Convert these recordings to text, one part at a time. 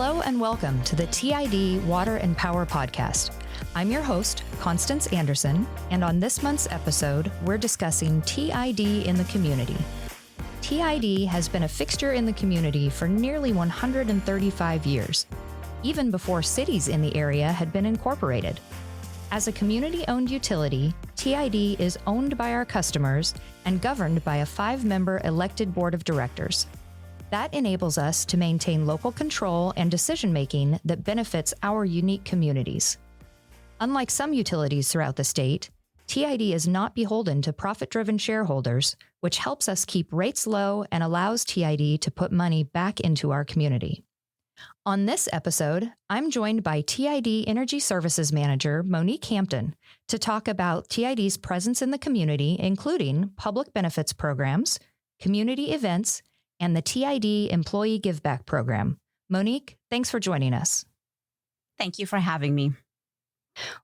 Hello and welcome to the TID Water and Power Podcast. I'm your host, Constance Anderson, and on this month's episode, we're discussing TID in the community. TID has been a fixture in the community for nearly 135 years, even before cities in the area had been incorporated. As a community-owned utility, TID is owned by our customers and governed by a 5-member elected board of directors. That enables us to maintain local control and decision-making that benefits our unique communities. Unlike some utilities throughout the state, TID is not beholden to profit-driven shareholders, which helps us keep rates low and allows TID to put money back into our community. On this episode, I'm joined by TID Energy Services Manager Monique Hampton to talk about TID's presence in the community, including public benefits programs, community events, and the TID Employee Giveback Program. Monique, thanks for joining us. Thank you for having me.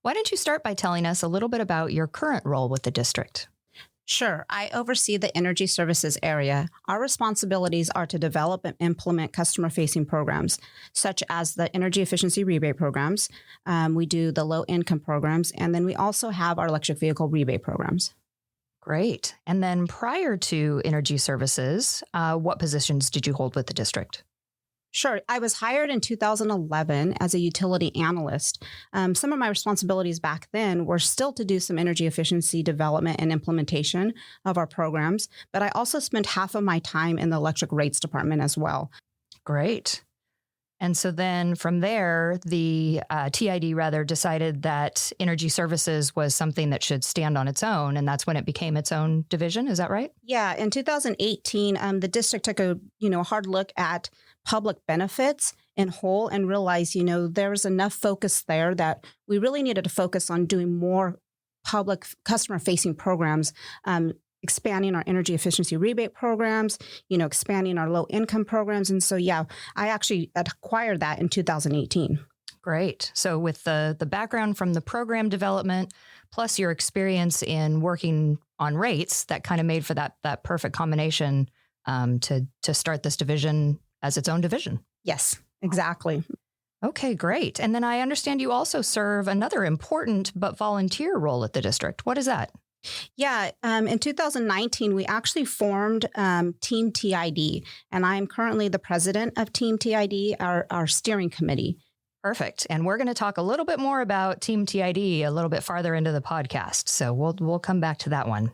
Why don't you start by telling us a little bit about your current role with the district? Sure. I oversee the energy services area. Our responsibilities are to develop and implement customer-facing programs, such as the energy efficiency rebate programs. We do the low-income programs, and then we also have our electric vehicle rebate programs. Great. And then prior to energy services, what positions did you hold with the district? Sure. I was hired in 2011 as a utility analyst. Some of my responsibilities back then were still to do some energy efficiency development and implementation of our programs, but I also spent half of my time in the electric rates department as well. Great. And so then from there, the TID decided that energy services was something that should stand on its own, and that's when it became its own division. Is that right? Yeah. In 2018, the district took a hard look at public benefits in whole and realized, there was enough focus there that we really needed to focus on doing more public customer-facing programs, expanding our energy efficiency rebate programs, expanding our low-income programs. And so, I actually acquired that in 2018. Great. So with the background from the program development, plus your experience in working on rates, that kind of made for that perfect combination to start this division as its own division. Yes, exactly. Okay, great. And then I understand you also serve another important but volunteer role at the district. What is that? Yeah, in 2019, we actually formed Team TID, and I'm currently the president of Team TID, our steering committee. Perfect. And we're going to talk a little bit more about Team TID a little bit farther into the podcast, so we'll come back to that one.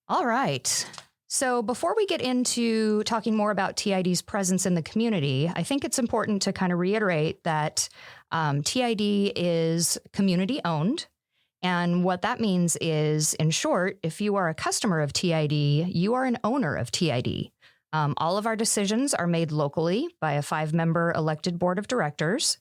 All right. So before we get into talking more about TID's presence in the community, I think it's important to kind of reiterate that TID is community owned. And what that means is, in short, if you are a customer of TID, you are an owner of TID. All of our decisions are made locally by a 5-member elected board of directors.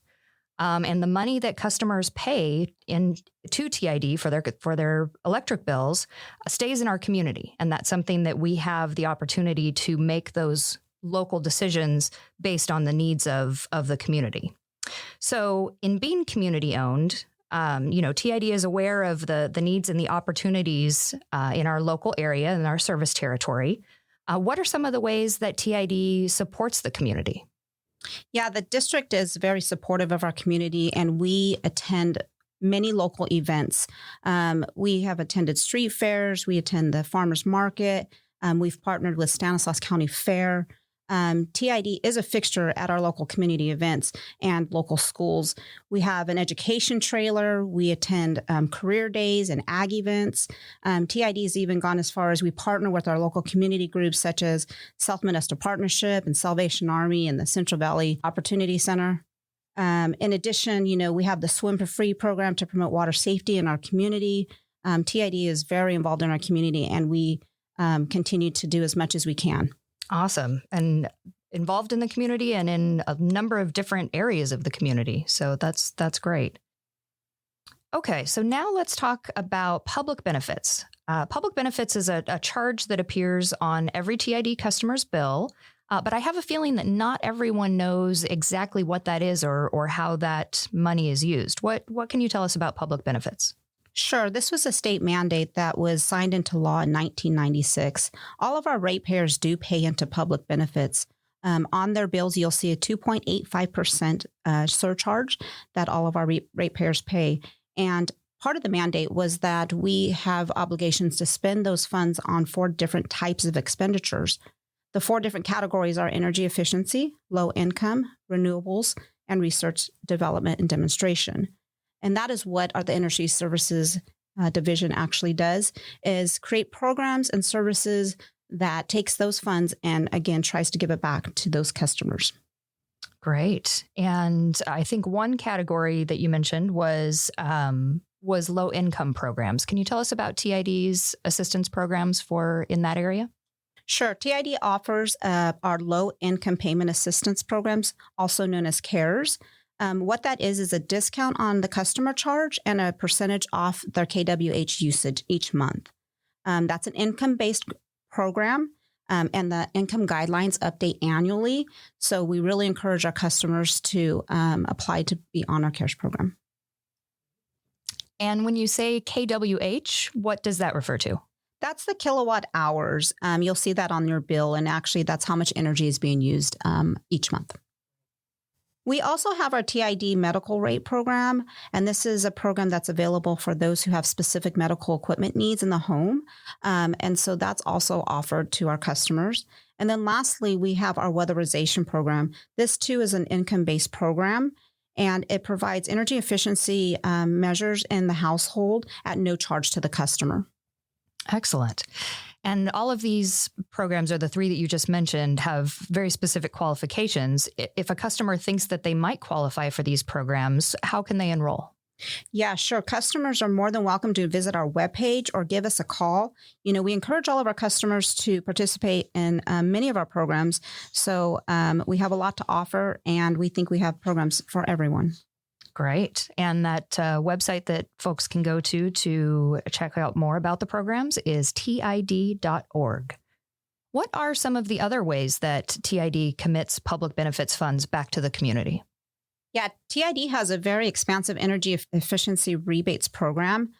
And the money that customers pay to TID for their electric bills stays in our community. And that's something that we have the opportunity to make those local decisions based on the needs of the community. So in being community owned, TID is aware of the needs and the opportunities in our local area and our service territory. What are some of the ways that TID supports the community? Yeah, the district is very supportive of our community, and we attend many local events. We have attended street fairs. We attend the farmers market. We've partnered with Stanislaus County Fair. TID is a fixture at our local community events and local schools. We have an education trailer. We attend career days and ag events. TID has even gone as far as we partner with our local community groups such as South Modesto Partnership and Salvation Army and the Central Valley Opportunity Center. In addition, we have the Swim for Free program to promote water safety in our community. TID is very involved in our community, and we continue to do as much as we can. Awesome. And involved in the community and in a number of different areas of the community. So that's great. Okay, so now let's talk about public benefits. Public benefits is a charge that appears on every TID customer's bill, but I have a feeling that not everyone knows exactly what that is or how that money is used. What can you tell us about public benefits? Sure. This was a state mandate that was signed into law in 1996. All of our ratepayers do pay into public benefits. On their bills, you'll see a 2.85% surcharge that all of our ratepayers pay. And part of the mandate was that we have obligations to spend those funds on 4 different types of expenditures. The 4 different categories are energy efficiency, low income, renewables, and research, development, and demonstration. And that is what the Energy Services Division actually does, is create programs and services that takes those funds and, again, tries to give it back to those customers. Great. And I think one category that you mentioned was low income programs. Can you tell us about TID's assistance programs in that area? Sure. TID offers our low income payment assistance programs, also known as CARES. What that is a discount on the customer charge and a percentage off their kWh usage each month. That's an income-based program, and the income guidelines update annually. So we really encourage our customers to apply to be on our CARES program. And when you say kWh, what does that refer to? That's the kilowatt hours. You'll see that on your bill, and actually that's how much energy is being used each month. We also have our TID medical rate program, and this is a program that's available for those who have specific medical equipment needs in the home. And so that's also offered to our customers. And then lastly, we have our weatherization program. This too is an income-based program, and it provides energy efficiency measures in the household at no charge to the customer. Excellent. And all of these programs, or the 3 that you just mentioned, have very specific qualifications. If a customer thinks that they might qualify for these programs, how can they enroll? Yeah, sure. Customers are more than welcome to visit our webpage or give us a call. We encourage all of our customers to participate in many of our programs. So we have a lot to offer, and we think we have programs for everyone. Great. And that website that folks can go to check out more about the programs is TID.org. What are some of the other ways that TID commits public benefits funds back to the community? Yeah, TID has a very expansive energy efficiency rebates program.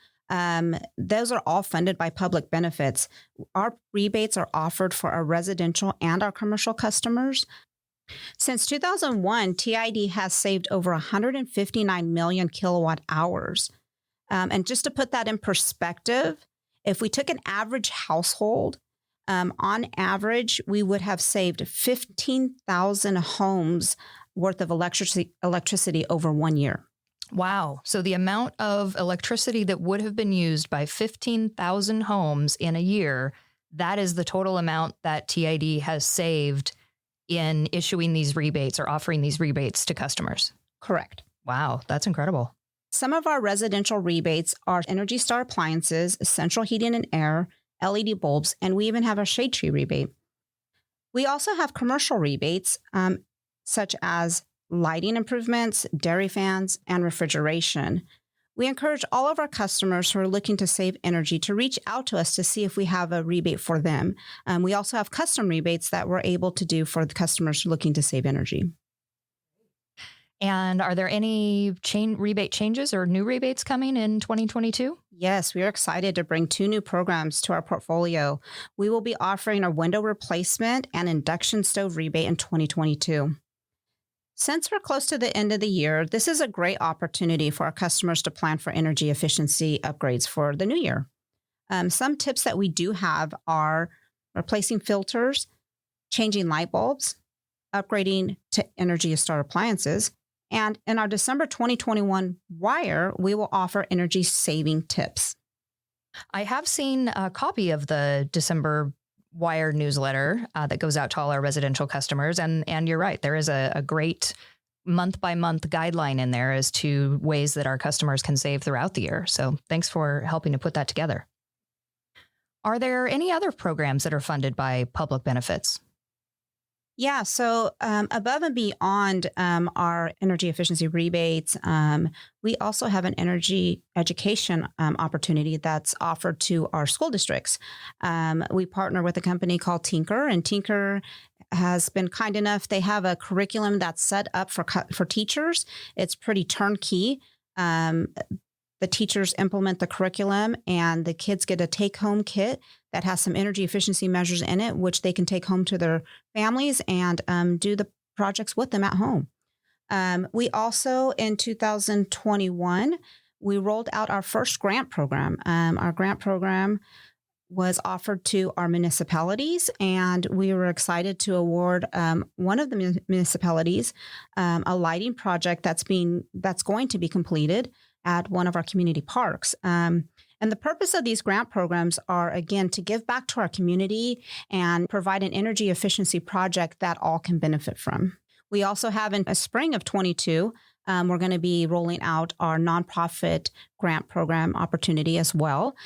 Those are all funded by public benefits. Our rebates are offered for our residential and our commercial customers. Since 2001, TID has saved over 159 million kilowatt hours. And just to put that in perspective, if we took an average household, on average, we would have saved 15,000 homes worth of electricity over 1 year. Wow. So the amount of electricity that would have been used by 15,000 homes in a year, that is the total amount that TID has saved in issuing these rebates or offering these rebates to customers. Correct. Wow, that's incredible. Some of our residential rebates are Energy Star appliances, central heating and air, LED bulbs, and we even have a shade tree rebate. We also have commercial rebates, such as lighting improvements, dairy fans, and refrigeration. We encourage all of our customers who are looking to save energy to reach out to us to see if we have a rebate for them. We also have custom rebates that we're able to do for the customers looking to save energy. And are there any rebate changes or new rebates coming in 2022? Yes, we are excited to bring 2 new programs to our portfolio. We will be offering a window replacement and induction stove rebate in 2022. Since we're close to the end of the year, this is a great opportunity for our customers to plan for energy efficiency upgrades for the new year. Some tips that we do have are replacing filters, changing light bulbs, upgrading to Energy Star appliances, and in our December 2021 wire, we will offer energy saving tips. I have seen a copy of the December wire newsletter that goes out to all our residential customers. And you're right, there is a great month-by-month guideline in there as to ways that our customers can save throughout the year. So thanks for helping to put that together. Are there any other programs that are funded by public benefits? Yeah, so above and beyond our energy efficiency rebates, we also have an energy education opportunity that's offered to our school districts. We partner with a company called Tinker, and Tinker has been kind enough. They have a curriculum that's set up for teachers. It's pretty turnkey. The teachers implement the curriculum, and the kids get a take-home kit that has some energy efficiency measures in it, which they can take home to their families and do the projects with them at home. We also, in 2021, we rolled out our first grant program. Our grant program was offered to our municipalities, and we were excited to award one of the municipalities a lighting project that's going to be completed at one of our community parks. And the purpose of these grant programs are, again, to give back to our community and provide an energy efficiency project that all can benefit from. We also have in a spring of 22, we're going to be rolling out our nonprofit grant program opportunity as well.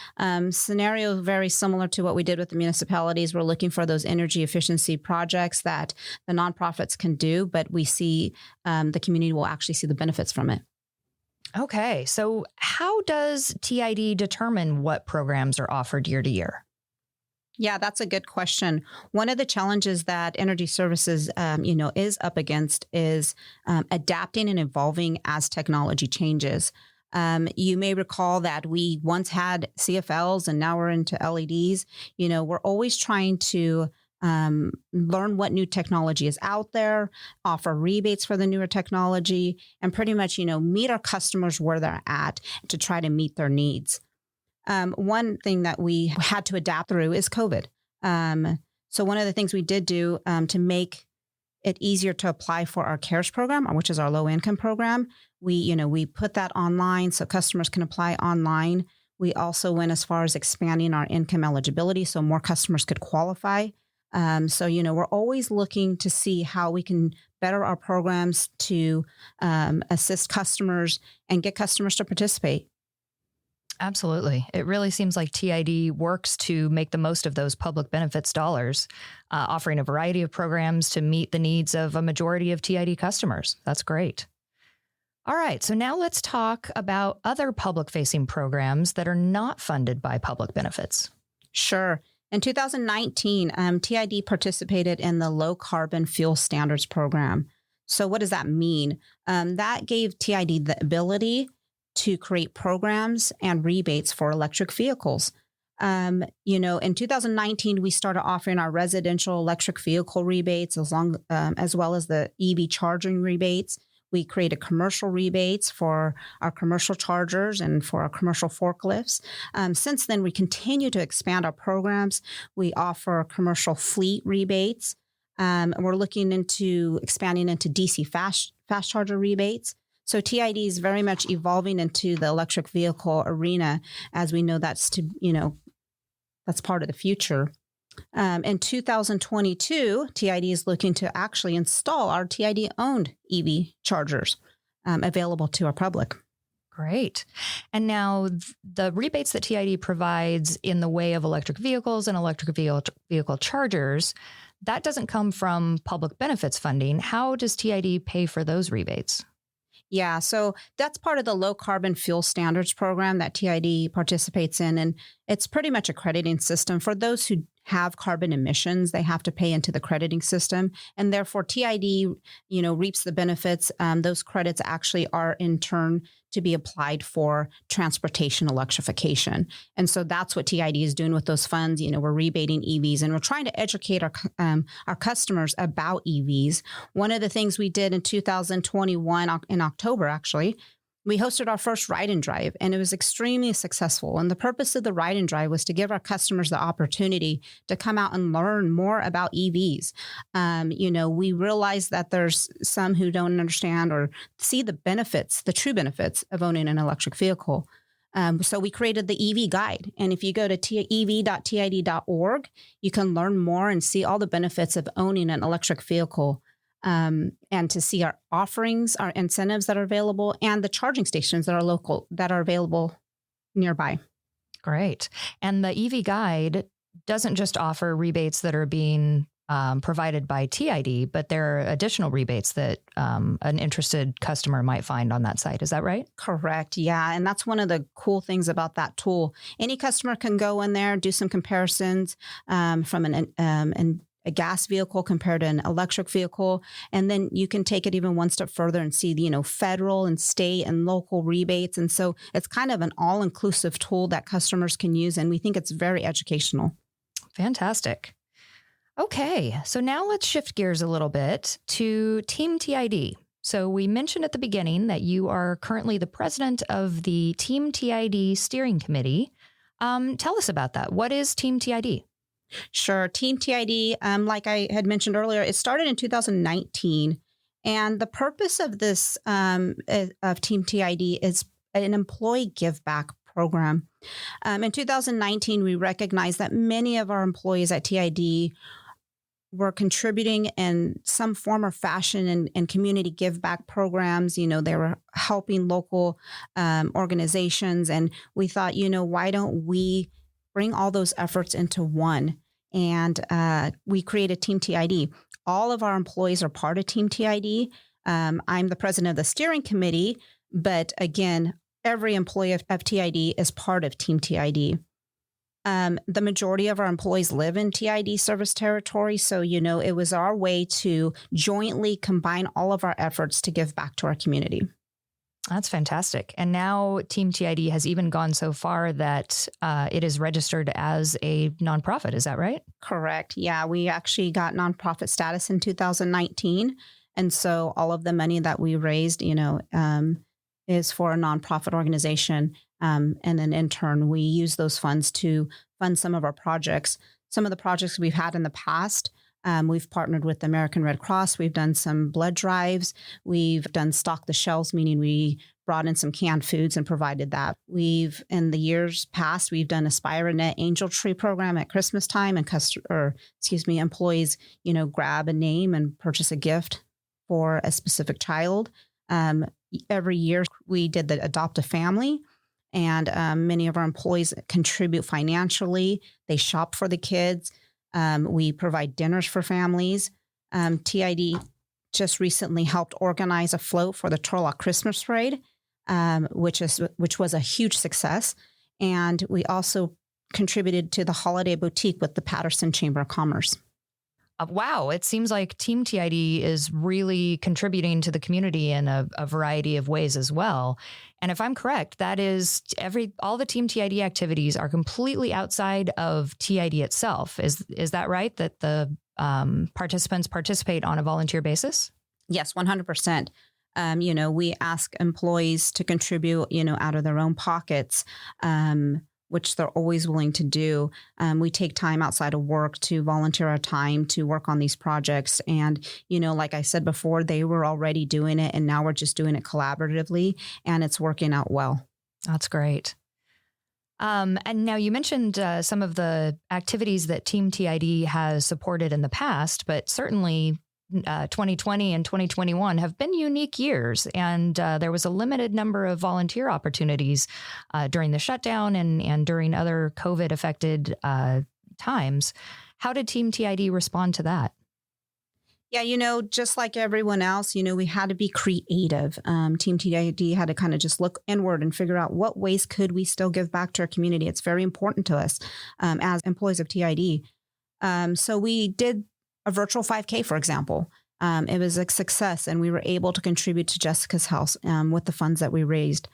Scenario very similar to what we did with the municipalities. We're looking for those energy efficiency projects that the nonprofits can do, but we see the community will actually see the benefits from it. Okay, so how does TID determine what programs are offered year to year? Yeah, that's a good question. One of the challenges that energy services, is up against is adapting and evolving as technology changes. You may recall that we once had CFLs and now we're into LEDs. We're always trying to learn what new technology is out there, offer rebates for the newer technology, and pretty much, meet our customers where they're at to try to meet their needs. One thing that we had to adapt through is COVID. So one of the things we did do to make it easier to apply for our CARES program, which is our low income program, we put that online so customers can apply online. We also went as far as expanding our income eligibility so more customers could qualify. So we're always looking to see how we can better our programs to assist customers and get customers to participate. Absolutely. It really seems like TID works to make the most of those public benefits dollars, offering a variety of programs to meet the needs of a majority of TID customers. That's great. All right. So now let's talk about other public-facing programs that are not funded by public benefits. Sure. In 2019, TID participated in the Low Carbon Fuel Standards Program. So what does that mean? That gave TID the ability to create programs and rebates for electric vehicles. In 2019, we started offering our residential electric vehicle rebates as well as the EV charging rebates. We created commercial rebates for our commercial chargers and for our commercial forklifts. Since then, we continue to expand our programs. We offer commercial fleet rebates. We're looking into expanding into DC fast charger rebates. So TID is very much evolving into the electric vehicle arena, as we know that's part of the future. In 2022, TID is looking to actually install our TID-owned EV chargers available to our public. Great. And now the rebates that TID provides in the way of electric vehicles and electric vehicle chargers, that doesn't come from public benefits funding. How does TID pay for those rebates? Yeah, so that's part of the Low Carbon Fuel Standards Program that TID participates in. And it's pretty much a crediting system. For those who have carbon emissions, they have to pay into the crediting system. And therefore, TID, reaps the benefits. Those credits actually are in turn to be applied for transportation electrification. And so that's what TID is doing with those funds. We're rebating EVs and we're trying to educate our customers about EVs. One of the things we did in 2021, in October, actually, we hosted our first ride and drive, and it was extremely successful. And the purpose of the ride and drive was to give our customers the opportunity to come out and learn more about EVs. We realize that there's some who don't understand or see the true benefits of owning an electric vehicle. So we created the EV guide. And if you go to ev.tid.org, you can learn more and see all the benefits of owning an electric vehicle. And to see our offerings, our incentives that are available, and the charging stations that are available nearby. Great. And the EV guide doesn't just offer rebates that are being provided by TID, but there are additional rebates that an interested customer might find on that site. Is that right? Correct. Yeah. And that's one of the cool things about that tool. Any customer can go in there, do some comparisons from an a gas vehicle compared to an electric vehicle. And then you can take it even one step further and see, federal and state and local rebates. And so it's kind of an all-inclusive tool that customers can use. And we think it's very educational. Fantastic. Okay, so now let's shift gears a little bit to Team TID. So we mentioned at the beginning that you are currently the president of the Team TID Steering Committee. Tell us about that. What is Team TID? Sure. Team TID, like I had mentioned earlier, it started in 2019. And the purpose of this, of Team TID, is an employee give back program. In 2019, we recognized that many of our employees at TID were contributing in some form or fashion in community give back programs. They were helping local organizations. And we thought, why don't we bring all those efforts into one? And we created Team TID. All of our employees are part of Team TID. I'm the president of the steering committee, but again, every employee of TID is part of Team TID. The majority of our employees live in TID service territory. So, it was our way to jointly combine all of our efforts to give back to our community. That's fantastic. And now Team TID has even gone so far that it is registered as a nonprofit. Is that right? Correct. Yeah, we actually got nonprofit status in 2019. And so all of the money that we raised, is for a nonprofit organization. And then in turn, we use those funds to fund some of our projects. Some of the projects we've had in the past, we've partnered with the American Red Cross. We've done some blood drives. We've done stock the shelves, meaning we brought in some canned foods and provided that. In the years past, we've done a SpireNet Angel Tree program at Christmas time, and employees, grab a name and purchase a gift for a specific child. Every year we did the Adopt a Family. And many of our employees contribute financially. They shop for the kids. We provide dinners for families. TID just recently helped organize a float for the Turlock Christmas Parade, which was a huge success. And we also contributed to the Holiday Boutique with the Patterson Chamber of Commerce. Wow. It seems like Team TID is really contributing to the community in a variety of ways as well. And if I'm correct, that is all the Team TID activities are completely outside of TID itself. Is that right? That the participants participate on a volunteer basis? Yes, 100%. We ask employees to contribute, out of their own pockets, which they're always willing to do. We take time outside of work to volunteer our time to work on these projects. And, like I said before, they were already doing it, and now we're just doing it collaboratively, and it's working out well. That's great. And now you mentioned some of the activities that Team TID has supported in the past, but certainly 2020 and 2021 have been unique years, and there was a limited number of volunteer opportunities during the shutdown and during other COVID-affected times. How did Team TID respond to that? Yeah, just like everyone else, we had to be creative. Team TID had to kind of just look inward and figure out what ways could we still give back to our community. It's very important to us as employees of TID. So we did a virtual 5K, for example. It was a success, and we were able to contribute to Jessica's house with the funds that we raised.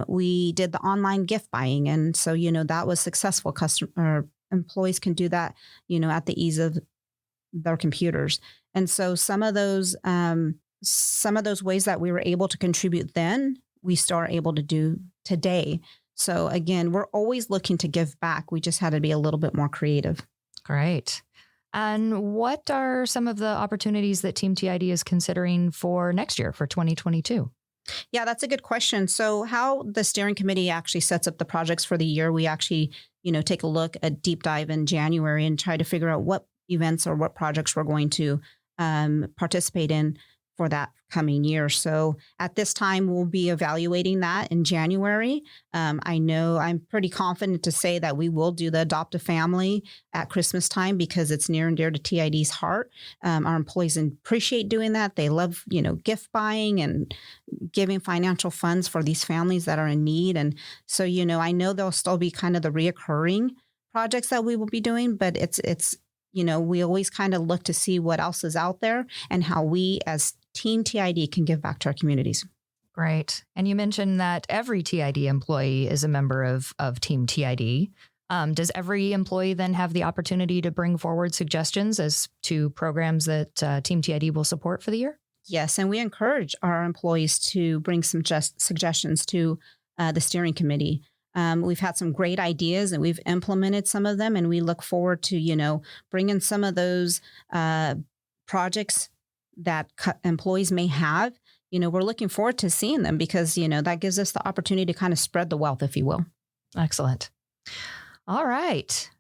We did the online gift buying, and so that was successful. Employees can do that, at the ease of their computers. And so some of those ways that we were able to contribute then, we still are able to do today. So again, we're always looking to give back. We just had to be a little bit more creative. Great. And what are some of the opportunities that Team TID is considering for next year, for 2022? Yeah, that's a good question. So how the steering committee actually sets up the projects for the year, we actually, take a look, a deep dive in January and try to figure out what events or what projects we're going to participate in for that coming year. So at this time, we'll be evaluating that in January. I know I'm pretty confident to say that we will do the Adopt a Family at Christmas time because it's near and dear to TID's heart. Our employees appreciate doing that. They love, gift buying and giving financial funds for these families that are in need. And so, I know there'll still be kind of the reoccurring projects that we will be doing, but it's we always kind of look to see what else is out there and how we as Team TID can give back to our communities. Great. And you mentioned that every TID employee is a member of Team TID. Does every employee then have the opportunity to bring forward suggestions as to programs that Team TID will support for the year? Yes, and we encourage our employees to bring some suggestions to the steering committee. We've had some great ideas and we've implemented some of them, and we look forward to, bringing some of those projects that employees may have. We're looking forward to seeing them because, that gives us the opportunity to kind of spread the wealth, if you will. Excellent. All right.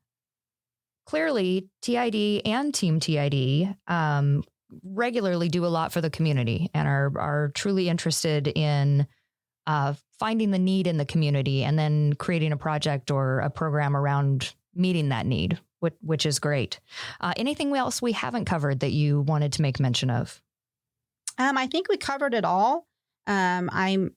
Clearly, TID and Team TID regularly do a lot for the community and are truly interested in finding the need in the community and then creating a project or a program around meeting that need, which is great. Anything else we haven't covered that you wanted to make mention of? I think we covered it all. I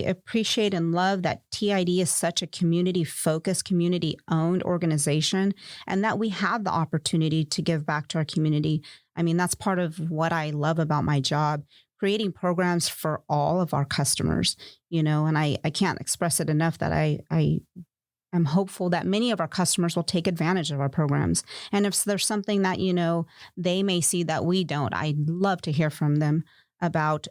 appreciate and love that TID is such a community-focused, community-owned organization, and that we have the opportunity to give back to our community. I mean, that's part of what I love about my job, creating programs for all of our customers, and I can't express it enough that I'm hopeful that many of our customers will take advantage of our programs. And if there's something that, they may see that we don't, I'd love to hear from them about,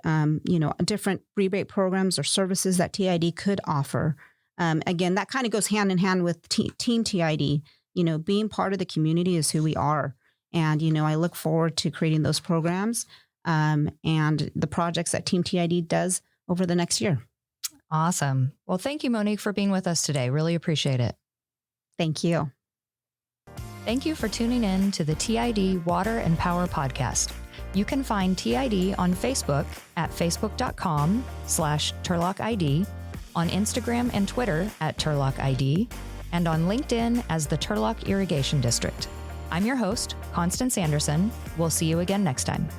different rebate programs or services that TID could offer. Again, that kind of goes hand in hand with Team TID. Being part of the community is who we are. And, I look forward to creating those programs and the projects that Team TID does over the next year. Awesome. Well, thank you, Monique, for being with us today. Really appreciate it. Thank you. Thank you for tuning in to the TID Water and Power Podcast. You can find TID on Facebook at facebook.com/TurlockID, on Instagram and Twitter at TurlockID, and on LinkedIn as the Turlock Irrigation District. I'm your host, Constance Anderson. We'll see you again next time.